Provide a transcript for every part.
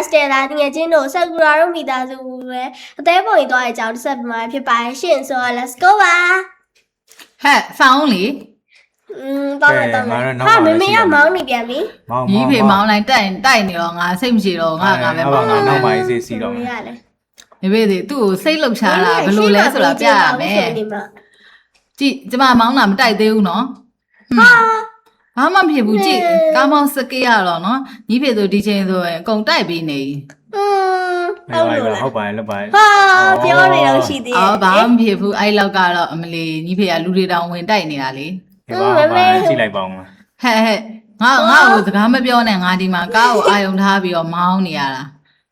စတယ်လာငယ်ချင်းတို့ဆာကူရာတို့မိသားစုပဲအသေးပုံရင်သွားတဲ့အကြောင်းတစ်ဆက်မှာဖြစ်ပါရှင်ဆိုတော့ let's go ပါ ဟဲ့ဆောင်းလေ တော့မယ်ဟာမမေကမောင်းနေပြန်ပြီ ညီဖေမောင်းလိုက်တိုက်နေတော့ငါစိတ်မရှိတော့ငါပဲမောင်းလာ နောက်ပိုင်းစီစီတော့ မေဘေးသူ့ကိုစိတ်လှုပ်ရှားတာဘယ်လိုလဲဆိုတာပြရမယ်ကြည့်ကျမမောင်းတာမတိုက်သေးဘူးနော်ဘာမှမဖြစ်ဘူးကြည့်ကားမောင်းစကေးရတော့နော်ညီဖေဆိုဒီချိန်ဆိုရင်အကုန်တိုက်ပြီးနေဟုတ်ပါရဲ့လောက်ပါရဲ့ဟာပြောနေတော့ရှိသေးတယ်ဘာမှမဖြစ်ဘူးအဲ့လောက်ကတော့အမလီညီဖေကလူတွေတောင်ဝင်တိုက်နေတာလေဒီပါကြည့်လိုက်ပါဦးဟဲ့ငါ့ကိုစကားမပြောနဲ့ငါဒီမှာကားကိုအာယုံထားပြီးတော့မောင်းနေရတာ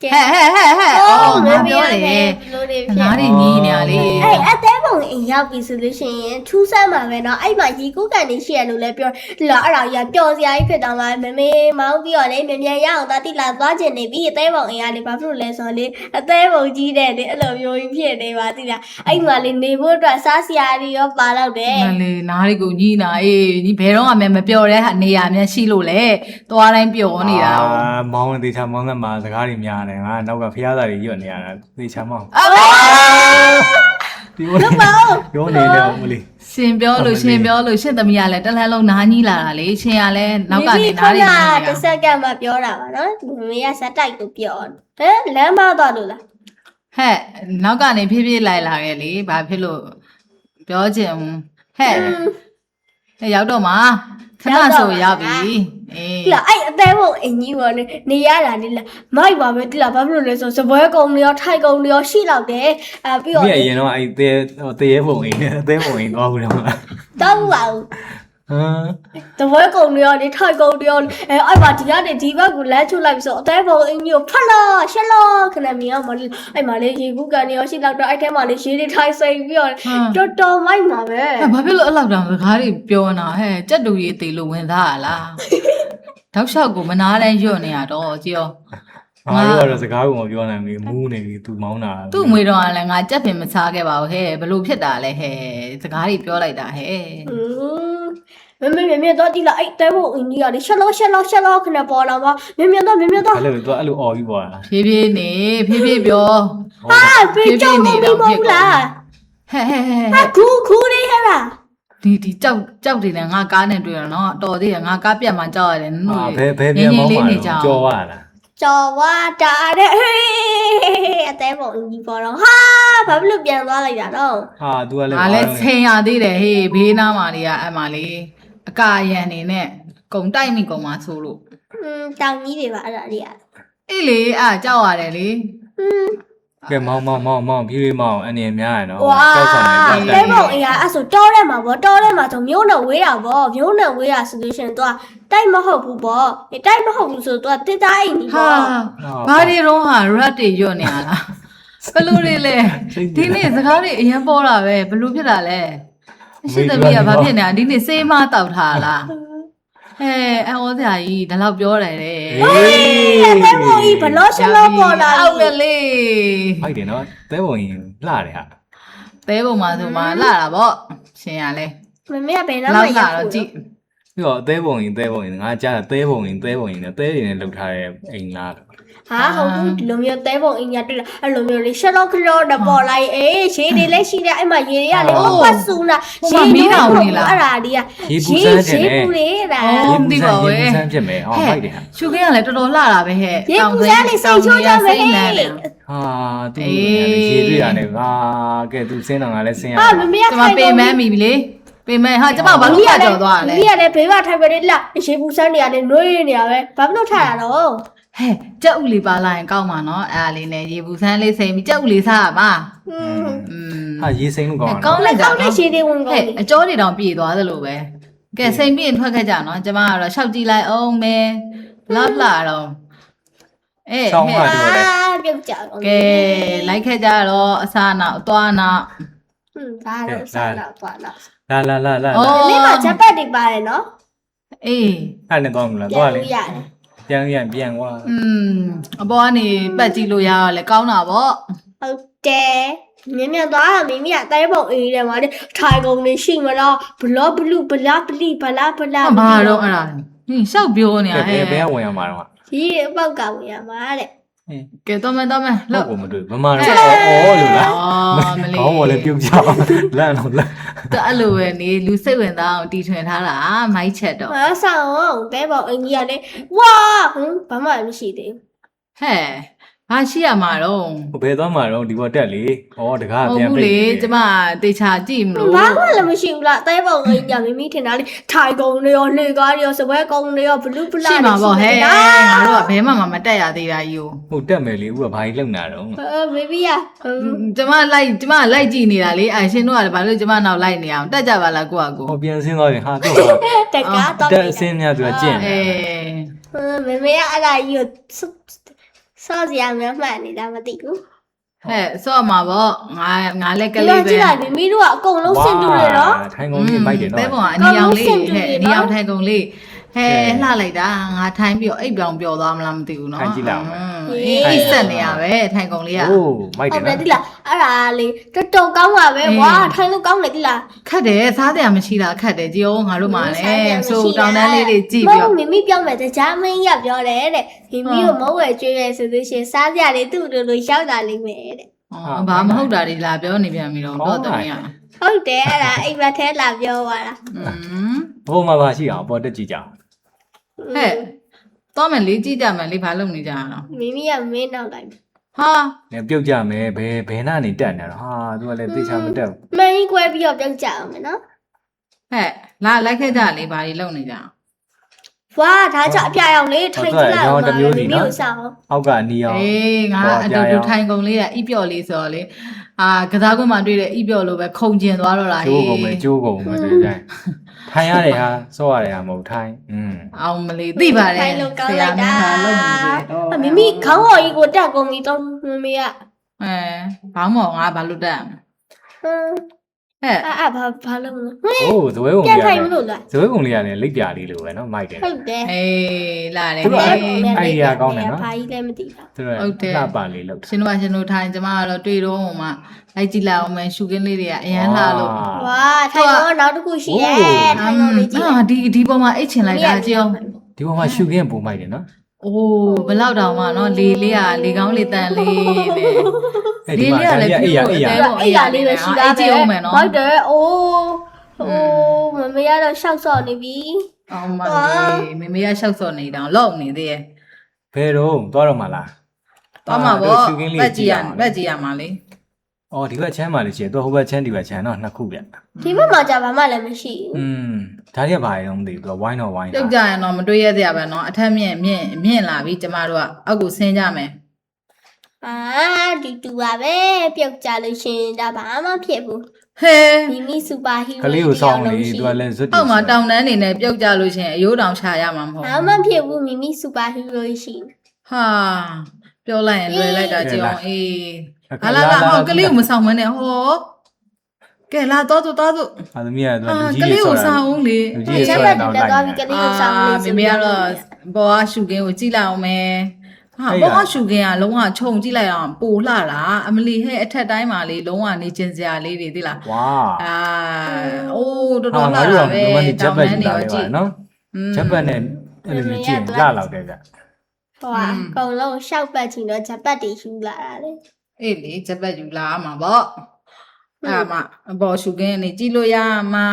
ဟဲ့အော်ငါပြောတယ်ငါတွေညီးနေရလေအဲ့အသေးပုံအိမ်ရောက်ပြီဆိုလို့ရှိရင်ထူးဆန်းမှာပဲเนาะအဲ့မှာရီကူးကန်နေရှိရလို့လည်းပြောလာအဲ့ဒါကြီးပျော်စရာကြီးဖြစ်တော့မှမမေမောင်းပြီးတော့လေမြန်မြန်ရအောင်တိလာသွားကျင်နေပြီအသေးပုံအိမ်ကလေဘာဖြစ်လို့လဲဆိုတော့လေအသေးပုံကြီးတဲ့လေအဲ့လိုမျိုးကြီးဖြစ်နေပါတိလားအဲ့မှာလေနေဖို့အတွက်စားစရာတွေရောပါတော့တယ်မလေးနားတွေကိုညီးနာအေးညီဘယ်တော့မှမပျော်တဲ့ဟာနေရာများရှိလို့လေသွားတိုင်းပျော်နေတာမောင်းတေချာမောင်းသက်မှာစကားတွေများတယ်ငါနောက်ကဖျားသားတွေရွတ်နေရတာသေချာမောင်းဒီလိုပြောနေတယ်မလေးရှင်ပြောလို့ရှင်သမီးကလည်းတလန်းလုံးနားကြီးလာတာလေရှင်ကလည်းနောက်ကနေနားနေနေတာတစ်စက္ကန့်မှပြောတာပါနော်မေကဇက်တိုက်ကိုပြောဟဲ့လမ်းမသွားလို့လားဟဲ့နောက်ကနေဖြည်းဖြည်းလိုက်လာခဲ့လေဘာဖြစ်လို့ပြောချင်ဟဲ့ရောက်တော့မှာခဏဆိုရောက်ပြီအေးလာအဲ့အသေးပုံအင်ကြီးပေါ်နေရတာလေမိုက်ပါပဲတိလာဘာဖြစ်လို့လဲဆိုစပွဲကုံတွေရောထိုက်ကုံတွေရောရှိလောက်တယ်ပြီးတော့ဒီအရင်တော့အဲ့တဲရဲပုံအိမ်နဲ့အသေးပုံအိမ်သွားဘူးတော့မလားတော့ဘူးပါဘူးတပွဲကုံတွေရောဒီထိုက်ကုံတွေရောအဲ့ပါဒီကနေဒီဘက်ကိုလမ်းချုပ်လိုက်ပြီဆိုအသေးပုံအင်ကြီးကိုဖတ်လို့ရှက်လို့ခဏမြင်အောင်မလို့အဲ့မှာလေရေကူးကန်တွေရောရှိလောက်တော့အဲ့ထဲမှာလေရေတွေထိုက်စိမ့်ပြီးတော့တော်မိုက်မှာပဲဘာဖြစ်လို့အဲ့လောက်တောင်စကားတွေပြောနေတာဟဲ့ကြက်တူကြီးအသေးလို့ဝင်သားရလားတောက်လျှောက်ကိုမနာလဲညွတ်နေရတော့ကြည်ရောငါတို့ကတော့စကားကိုမပြောနိုင်ဘူးမူးနေပြီသူမောင်းတာသူ့ငွေတော့လည်းငါကြက်ပင်မစားခဲ့ပါဘူးဟဲ့ဘလို့ဖြစ်တာလဲဟဲ့စကားတွေပြောလိုက်တာဟဲ့မြတော့တိလာအဲ့တဲဖို့အင်းကြီးကလေရှက်လို့ခဏပေါ်လာပါမြတော့အဲ့လိုသူအဲ့လိုအော်ပြီးပေါ်လာဖြည်းဖြည်းနေဖြည်းဖြည်းပြောဟာဖြည်းဖြည်းနေတော့ဖြစ်လားဟဲ့ဟာခူလေးဟဲ့လားဒီကြောက်တွေနဲ့ငါကားနဲ့တွေ့ရတော့တော်သေးတယ်ငါကားပြတ်မှကြောက်ရတယ်နုဘယ်ပြန်မောင်းပါလဲကြော်ရလားကြော်ဝါတာတဲ့အသေးပုံကြီးပေါ်တော့ဟာဘာလို့ပြန်သွားလိုက်တာတော့ဟာ तू ကလည်းငါလည်းချိန်ရသေးတယ်ဟေးဘေးနားမှာနေရအမှလေးအကာရန်နေနဲ့ကုံတိုက်မိကုံမှာဆိုလို့တောင်ကြီးတွေပါအဲ့ဒါတွေကအေးလေကြောက်ရတယ်လေကဲမောင်းဖြည်းမောင်းအနေများရနော်ကြောက်ဆောင်နေတယ်တဲပုံအေးအဲ့ဆိုတောထဲမှာဆိုမျိုးနဲ့ဝေးတာဗောမျိုးနဲ့ဝေးတာဆိုလို့ရှင် तू တိုက်မဟုတ်ဘူးဗောတိုက်မဟုတ်ဘူးဆို तू တစ်သားအိမ်ကြီးဗောဘာတွေတော့ဟာ rat တွေညွတ်နေရလားဘလို့တွေလဲဒီနေ့စကားတွေအရင်ပေါ်တာပဲဘလို့ဖြစ်တာလဲရှိသမီးကဘာဖြစ်နေတာဒီနေ့စေးမတောက်ထားလားဟဲ့အော်ဆရာကြီးဒါတော့ပြောတယ်လေဟေးတဲပုံကြီးဘလို့ရှလို့ပေါ်လာအောက်လေဟုတ်တယ်နော်တဲပုံကြီးလှတယ်ဟာတဲပုံမှာဆိုမှလှတာဗောရှင်ရလဲမမေကဘယ်တော့မှရတော့ကြည့်ပြီးတော့တဲပုံကြီးငါကြားတာတဲပုံကြီးနဲ့တဲတွေနဲ့လှုပ်ထားတဲ့အိမ်လားဟာဟုတ်ဘူးဒီလိုမျိုးတဲပုံအင်ညာတွေ့တာအဲ့လိုမျိုးလေးရှက်တော့ခလောတော့ပေါ်လိုက်ရေတွေလည်းရှိတယ်အဲ့မှာရေတွေကလေပတ်ဆူနာရေမီးအောင်နေလားအဲ့ဒါတွေကရေပူစမ်းတယ်ရေပူလေးတာမသိပါဘူးရေပူစမ်းဖြစ်မယ်ဟောဟုတ်တယ်ဟာရှုခင်းကလည်းတော်တော်လှတာပဲဟဲ့ရေပူစမ်းလေးစိတ်ချိုးကြမယ်ဟာသူရေတွေ့ရတယ်ငါကဲသူစင်းတော့ငါလည်းစင်းရဟာမမေကခိုင်းတော့ပင်မမီလေပေမဲ့ဟာကျမဘာလို့ဖတ်ကြော်သွားလဲဒီကလည်းဘေးကထိုင်ပဲလေရေပူစမ်းနေရတယ်နှွေးနေရပဲဘာလို့ထားရတော့ဟဲ့ကြက်ဥလေးပါလာရင်ကောင်းမှာနော်အဲ့ဒါလေးနဲ့ရေဘူးဆန်းလေးစိမ့်ပြီးကြက်ဥလေးစားရပါဟာရေစိမ့်လို့ကောင်းကောင်းလိုက်ရှည်သေးဝင်ကောင်းအကျော်တွေတောင်ပြေသွားသလိုပဲကဲစိမ့်ပြီးရင်ထွက်ခဲ့ကြနော်ကျမကတော့ရှောက်ကြည့်လိုက်အောင်မယ်ဘလာတော့ဆောင်းပါတော့လေပြုတ်ကြကဲလိုက်ခဲ့ကြတော့အစားနောက်အသွားနောက်ဒါတော့အစားနောက်သွားနောက်လာဒီမှာချက်ပတ်တွေပါတယ်နော်အေးအဲ့နဲ့သွားမလားသွားလေပြန်ကွာအပေါ်ကနေပတ်ကြည့်လို့ရရလဲကောင်းတာဗောဟုတ်တယ်မြန်သွားတာမိမိကတဲပုံအေးတယ်မှာလေထိုင်ကုန်နေရှိမလားဘလော့ဘလူးဘလားပလီဘလားဘာတော့အဲ့ဒါရှောက်ပြောနေရဟဲ့ဘယ်ဝင်ရမှာတော့ဒီအပေါက်ကဝင်ရမှာတဲ့ ကဲတော့မယ်တော့မယ် လော လို့ က်ကိုမတွေ့ဗမာတော့အော်လို့လား အော်မလေး ခေါင်းပေါ်လည်းပြုတ်ကြလန့်တော့လန့် သူအဲ့လိုပဲနေလူစိတ်ဝင်စားအောင်တီထွင်ထားတာမိုက်ချက်တော့ ငါဆောင်အောင်တဲပေါအင်ကြီးကလည်းဝါဘာမှမရှိသေး ဟဲ့ဘာရှိရမှာတော့ ဘယ်သွားမှာတော့ဒီဘောတက်လေဩတကား ဟုတ် ပြန် ဘူး ပိတ် လေကျမတေချာကြည့်မ ဘူး လို့ ဘာမှလည်းမရှိဘူးလားတဲပေါအင်ကြီးကမိမိထင်တာလေထိုင်ကုန်တွေရောလှေကားတွေရောစပွဲကုန်တွေရောဘလူးပလာ ရှိမှာပေါ့ဟဲ့ငါတို့ကဘဲမှမတက်ရသေးတာကြီးကို ဟုတ်တက်မယ်လေဦးကဘာကြီးလုံနာတော့ ဘေဘီယာ ကျမလိုက်ကြည့်နေတာလေအရှင်တို့ကဘာလို့ကျမနောက်လိုက်နေအောင်တက်ကြပါလားကိုကကို ဟောပြန်ဆင်းသွားရင်ဟာတော့ တကားတော့ တက်အစင်းများသူကကျင့်တယ် အေး မေမေကအဲ့ဒါကြီးကိုစောစရာများမှန်နေတာမသိဘူး ဟဲ့စော့မှာပေါ့ငါလည်းက ဒီ လေး က ပဲ ကြည့်လိုက်မိမိတို့ကအကုန်လုံးစင်တူတယ်နော် ထိုင်ကုန်ကြီးမိုက်တယ် ပဲ နော် ပုံကအနီအောင်လေးဟဲ့အနီအောင်ထိုင်ကုန်လေးဟဲ့လှလိုက်တာငါထိုင်ပြီးတော့အိပ်ပြောင်ပျော်သွားမလားမသိဘူးနော်အေးဆက်နေရပဲထိုင်ကုန်လေးက အိုးမိုက်တ ဟု ယ် တ်တယ် နော် ဒီလားအဲ့ဒါလေတော်တော်ကောင်းပါပဲဝါထိုင်လို့ကောင်းတယ်ဒီလား ခက်တယ်စားတယ်မရှိတာခက်တယ်ကြည်အောင်ငါတို့မှလည်းဆိုတောင်းတန်းလေးတွေကြည့်ပြီးတော့ မိမိပြောမယ်ကြားမင်းရပြောတယ်တဲ့မိမိကိုမဟုတ်ဝဲကျွေးရဲဆိုလို့ရှိရင်စားကြလေသူ့လိုလိုရှောက်တာလိမ့်မယ်တဲ့ အော်ဘာမဟုတ်တာတွေလာပြောနေပြန်ပြီတော့တော့တမီးอ่ะ ဟုတ်တယ်အဲ့ဒါအိမ်မက်ထဲလာပြောသွားတာ ဘိုးမှာပါရှိအောင်ပေါ်တက်ကြည့်ကြအောင် ဟဲ့တော့မယ်လေးကြည့်ကြမယ်လေးဘာလုပ်နေကြရအောင် မိမိကမင်းနောက်လိုက် ဟာ လည်းပြုတ်ကြမယ်ဘယ်နာနေတက်နေတော့ဟာသူကလည်းတေချာမတက်ဘူး မင်းကြီးကွဲပြီးတော့ပြုတ်ကြအောင်မယ်နော် ဟဲ့လာလိုက်ခဲ့ကြလေဘာတွေလုပ်နေကြအောင် ဝါဒါကြောင့်အပြာရောင်လေးထိုင်ကြည့်လိုက်အောင်မိမိကိုစောင်း အောက်ကအနီအောင် အေးငါအတူတူထိုင်ကုန်လေးကအီးပြော်လေးဆိုတော့လေကစားကွင်းမှာတွေ့တဲ့အီးပြော်လိုပဲခုံကျင်သွားတော့တာ ကျိုးကုန်မယ်ကျိုးကုန်မယ်တွေ့တိုင်းထိုင်ရတယ်ဟာစောရတယ်ဟာမဟုတ်ထိုင်အောင်မလေးသိပါတယ် ထိုင်လို့ကောင်းလိုက်တာ လုပ်နေတယ်တော့ မိမိခေါင်းပေါ်ကြီးကိုတက်ကုန်ပြီတော့မမေက ဘာမော်ငါဘာလို့တက်ဟဲ့ ဘာလုပ်မလဲ အိုးဇွဲကုန် ပြန် လေး ထိုင်မလို့လား ဇွဲကုန်လေးကလည်းလိပ်ပြာလေးလိုပဲနော်မိုက်တယ် ဟုတ်တယ် အေးလာတယ် ဘာ ဟဲ့ ကြီးလည်းမသိတာ သူကလှပါလေးလောက် ရှင်တို့ထိုင်ကျမကတော့တွေ့တော့ဟိုမှာလိုက်ကြည့်လိုက်အောင်မယ်ရှူကင်းလေးတွေကအရန်လှလို့ ဝါထိုင်တော့နောက်တစ်ခုရှိရဲထိုင်တော့လေးကြည့် ဒီပေါ်မှာအိတ်ချင်လိုက်တာကြည့်အောင် ဒီပေါ်မှာရှူခင်းပုံမိုက်တယ်နော် အိုးဘလောက်တောင်မှနော်လေလေးကလေကောင်းလေတန်လေးနဲ့ အဲ့ဒီမှာလည်းအေးရ အဲ့ဒါလေးပဲရှိတာပဲဟုတ်တယ်အိုးမမေကတော့ရှောက်စော့နေပြီ အောင်မလေးမေမေကရှောက်စော်နေတောင်လောက်နေသေးရဲ့ ဘယ်တော့သွားတော့မှာလား တော့မှာပေါ့ပတ်ကြည့်ရမှာလေ အော်ဒီဘက်ချမ်းပါလေရှင်သူဟိုဘက်ချမ်းဒီဘက်ချမ်းတော့နှစ်ခုဗျ ဒီဘက်မှာကြာဘာမှလည်းမရှိဘူး ဒါတွေကဘာလဲတော့မသိဘူးသူကဝိုင်းတော့ဝိုင်း ပြုတ်ကြရင်တော့မတွေးရသေးရပဲနော်အထက်မြင့်လာပြီကျမတို့ကအောက်ကိုဆင်းကြမယ် ဒီတူပါပဲပြုတ်ကြလို့ရှင်ဒါဘာမှဖြစ်ဘူး ဟဲ မိမိစူပါဟီး ကလေးကိုစောင်းလေသူကလည်းဇွတ် အောက်မှာတောင်တန်းနေနဲ့ပြုတ်ကြလို့ရှင်အယိုးတောင်ချရမှာမဟုတ် ဘာမှဖြစ်ဘူးမိမိစူပါဟီးရိုးရှိ ဟာပြောလိုက်ရင်လွယ်လိုက်တာကြည့်အောင်အေးဟာလာဟောကလေးကိုမဆောင်မနဲ့ဟောကဲလာတော့ အာသမီးကသူ ကလေးကိုဆောင်အောင်လေ လူကြီးဆောင်းတော့လိုက် ကလေးကိုဆောင်လေး မေမေကတော့ဘောကရှူကင်းကိုကြည့်လိုက်အောင်မယ်ဟာဘောကရှူကင်းကလုံးဝခြုံကြည့်လိုက်အောင်ပိုလှတာအမလီဟဲ့အထက်တိုင်းမှာလေလုံးဝနေကျင်စရာလေးတွေသိလား ဝါ အိုးတော်တော်လှတာပဲ ဂျပန်နေပါကြည့်နော်ဂျပန်နဲ့အဲ့လိုမျိုးကြည့်ရလောက်တယ်ဗျ ဟိုအကုန်လုံးရှောက်ပတ်ချင်တော့ဂျပတ်တွေရှူလာတာလေ အေးလေဂျပန်ယူလာမှာပေါ့အဲ့မှာဘောရှူကင်းနေကြည့်လို့ရမှာ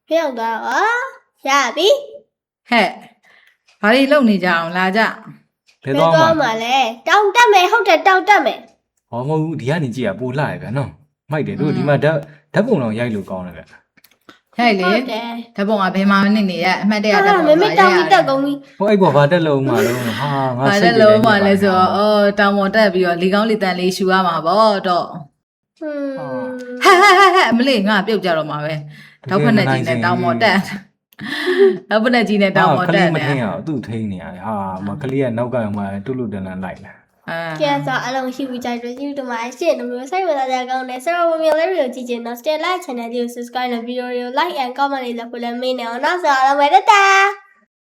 ဖျောက်သွားတော့ရပြီ ဟဲ့ဘာတွေလုပ်နေကြအောင်လာကြ ဘယ်တော့မှ မှလဲတောင်းတက်မယ်ဟုတ်တယ်တောင်းတက်မယ် ဟောမဟုတ်ဘူးဒီကနေကြည့်ရပိုလှရဗျနော်မိုက်တယ်တို့ဒီမှာဓာတ်ပုံတော့ရိုက်လို့ကောင်းတယ်ဗျ ဟဲ့လေဓာတ်ပုံကဘယ်မှာနေရအမှတ်တရဓာတ်ပုံ မမေတောင်းပြီးတက်ကုန်ပြီ ဟိုအဲ့ပေါ်ဗာတက်လုံးမှာတော့ဟာငါ ဘာ စိ လဲ တ် လုံးမလဲဆိုတော့တောင်ပေါ်တက်ပြီးတော့လေကောင်းလေတန်လေးရှူရမှာပေါ့တော့ဟဲ့အမလေးငါပြုတ်ကြတော့မှာပဲတောက်ဖက်နဲ့ကြီးနဲ့တောင်ပေါ်တက်တောက်ဖက်နဲ့ကြီးနဲ့တောင်ပေါ်တက် မ နေ ထင်ရသူ့ထိန်းနေရတယ်ဟာမကလေးကနောက်ကမှတွတ်တန်လိုက်လာ ကျန်စာအလုံးရှိပြီးကြိုက်တယ်ဒီတို့မှာအရှင်းတို့စိုက်ဝယ်ကြကောင်းတယ်ဆိုတော့ဝင်မျိုးလေးတွေကိုကြည့်ချင်တော့ Stay Like Channel ကို Subscribe လုပ် Video ကို Like and Comment လေးလုပ်ဖို့လည်းမင်းနဲ့အောင်နောက်ဆိုတော့ဝယ်တတာ